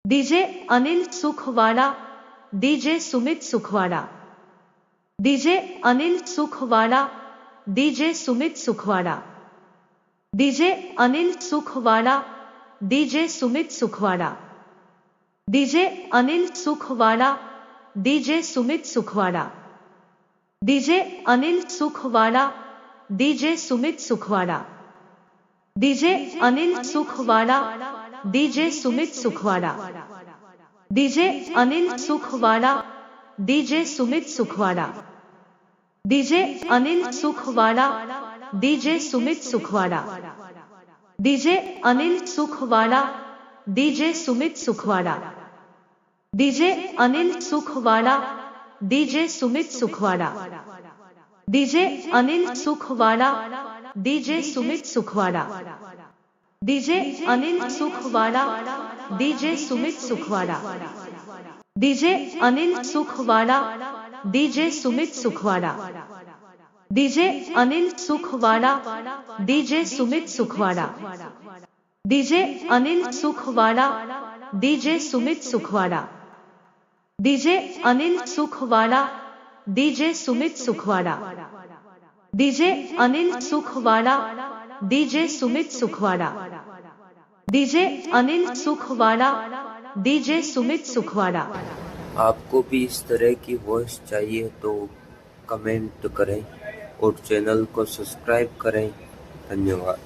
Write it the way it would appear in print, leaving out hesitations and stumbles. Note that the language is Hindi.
DJ Anil Sukhwara, DJ Sumit Sukhwara, DJ Anil Sukhwara, DJ Sumit Sukhwara, DJ Anil Sukhwara, DJ Sumit Sukhwara, DJ Anil Sukhwara, DJ Sumit Sukhwara, DJ Anil Sukhwara, DJ Sumit Sukhwara, DJ Anil Sukhwara, DJ Sumit Sukhwara, DJ Anil Sukhwara, DJ Sumit Sukhwara, DJ Anil Sukhwara, DJ Sumit Sukhwara, DJ Anil Sukhwara, DJ Sumit Sukhwara, DJ Anil Sukhwara, DJ Sumit Sukhwara, DJ Anil Sukhwara, DJ Sumit Sukhwara, DJ Anil Sukhwara, DJ Sumit Sukhwara, DJ Anil Sukhwara, DJ Sumit Sukhwara, DJ Anil Sukhwara, DJ Sumit Sukhwara, DJ Anil Sukhwara, DJ Sumit Sukhwara, DJ Anil Sukhwara, DJ Sumit Sukhwara, DJ Anil Sukhwara, DJ Sumit Sukhwara, DJ Anil Sukhwara, DJ Sumit Sukhwara. आपको भी इस तरह की वॉइस चाहिए तो कमेंट करें और चैनल को सब्सक्राइब करें। धन्यवाद।